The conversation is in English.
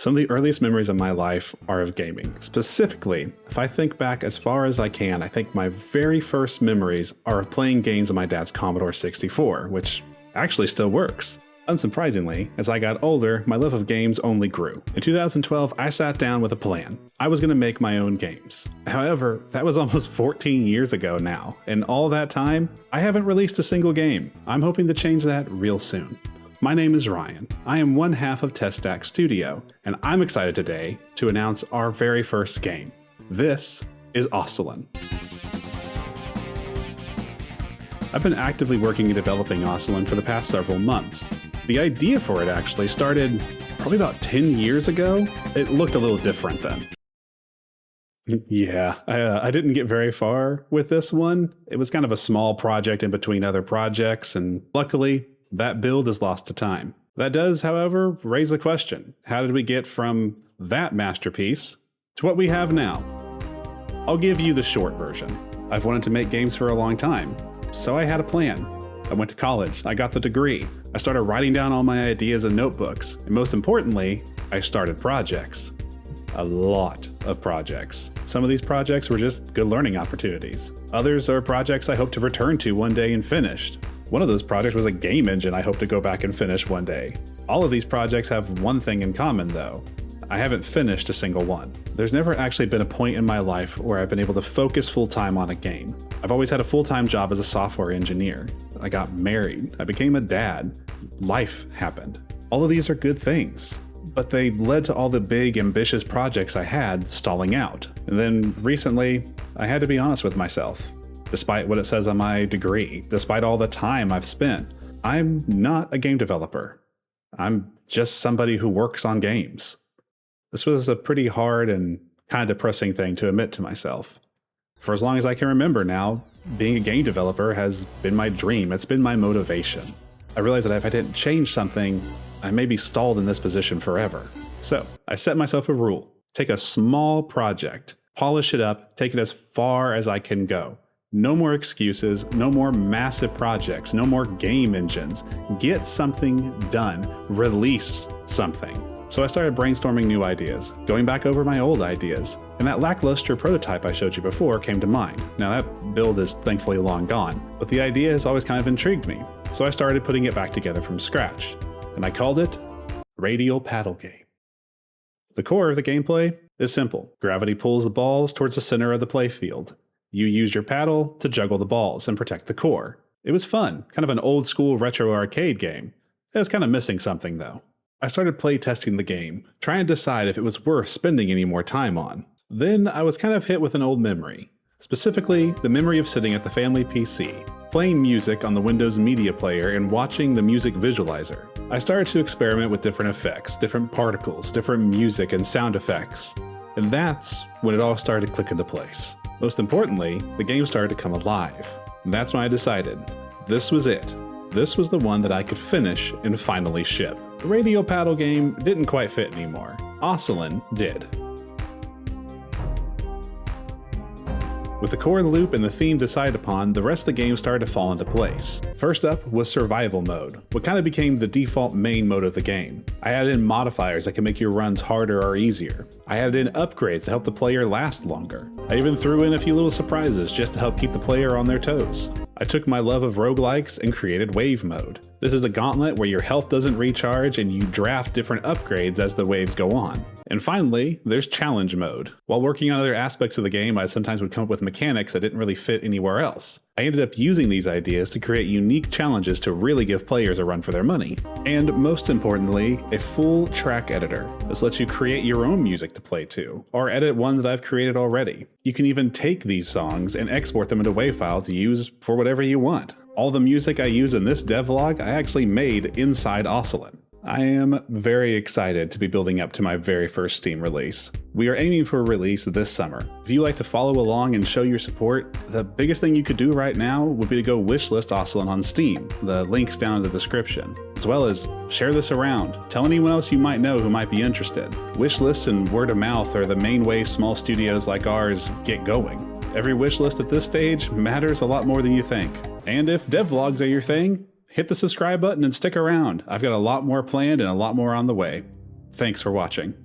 Some of the earliest memories of my life are of gaming. Specifically, if I think back as far as I can, I think my very first memories are of playing games on my dad's Commodore 64, which actually still works. Unsurprisingly, as I got older, my love of games only grew. In 2012, I sat down with a plan. I was going to make my own games. However, that was almost 14 years ago now, and all that time, I haven't released a single game. I'm hoping to change that real soon. My name is Ryan. I am one half of Test Stack Studio, and I'm excited today to announce our very first game. This is Oscillon. I've been actively working and developing Oscillon for the past several months. The idea for it actually started probably about 10 years ago. It looked a little different then. Yeah, I didn't get very far with this one. It was kind of a small project in between other projects, and luckily, that build is lost to time. That does, however, raise the question. How did we get from that masterpiece to what we have now? I'll give you the short version. I've wanted to make games for a long time, so I had a plan. I went to college, I got the degree, I started writing down all my ideas in notebooks, and most importantly, I started projects. A lot of projects. Some of these projects were just good learning opportunities. Others are projects I hope to return to one day and finish. One of those projects was a game engine I hope to go back and finish one day. All of these projects have one thing in common though. I haven't finished a single one. There's never actually been a point in my life where I've been able to focus full-time on a game. I've always had a full-time job as a software engineer. I got married. I became a dad. Life happened. All of these are good things, but they led to all the big, ambitious projects I had stalling out. And then recently, I had to be honest with myself. Despite what it says on my degree, despite all the time I've spent, I'm not a game developer. I'm just somebody who works on games. This was a pretty hard and kind of depressing thing to admit to myself. For as long as I can remember now, being a game developer has been my dream. It's been my motivation. I realized that if I didn't change something, I may be stalled in this position forever. So I set myself a rule. Take a small project, polish it up, take it as far as I can go. No more excuses, no more massive projects, no more game engines. Get something done, release something. So I started brainstorming new ideas, going back over my old ideas, and that lackluster prototype I showed you before came to mind. Now that build is thankfully long gone, but the idea has always kind of intrigued me. So I started putting it back together from scratch, and I called it Radial Paddle Game. The core of the gameplay is simple. Gravity pulls the balls towards the center of the playfield. You use your paddle to juggle the balls and protect the core. It was fun, kind of an old school retro arcade game. It was kind of missing something though. I started play testing the game, trying to decide if it was worth spending any more time on. Then I was kind of hit with an old memory. Specifically, the memory of sitting at the family PC, playing music on the Windows Media Player and watching the music visualizer. I started to experiment with different effects, different particles, different music and sound effects. And that's when it all started to click into place. Most importantly, the game started to come alive. And that's when I decided this was it. This was the one that I could finish and finally ship. The Radial Paddle game didn't quite fit anymore. Oscillon did. With the core loop and the theme decided upon, the rest of the game started to fall into place. First up was survival mode, what kind of became the default main mode of the game. I added in modifiers that can make your runs harder or easier. I added in upgrades to help the player last longer. I even threw in a few little surprises just to help keep the player on their toes. I took my love of roguelikes and created wave mode. This is a gauntlet where your health doesn't recharge and you draft different upgrades as the waves go on. And finally, there's challenge mode. While working on other aspects of the game, I sometimes would come up with mechanics that didn't really fit anywhere else. I ended up using these ideas to create unique challenges to really give players a run for their money. And most importantly, a full track editor. This lets you create your own music to play to, or edit one that I've created already. You can even take these songs and export them into WAV files to use for whatever you want. All the music I use in this devlog I actually made inside Oscillon. I am very excited to be building up to my very first Steam release. We are aiming for a release this summer. If you like to follow along and show your support, the biggest thing you could do right now would be to go wishlist Oscillon on Steam. The link's down in the description. As well as share this around. Tell anyone else you might know who might be interested. Wishlists and word of mouth are the main way small studios like ours get going. Every wishlist at this stage matters a lot more than you think. And if devlogs are your thing, hit the subscribe button and stick around. I've got a lot more planned and a lot more on the way. Thanks for watching.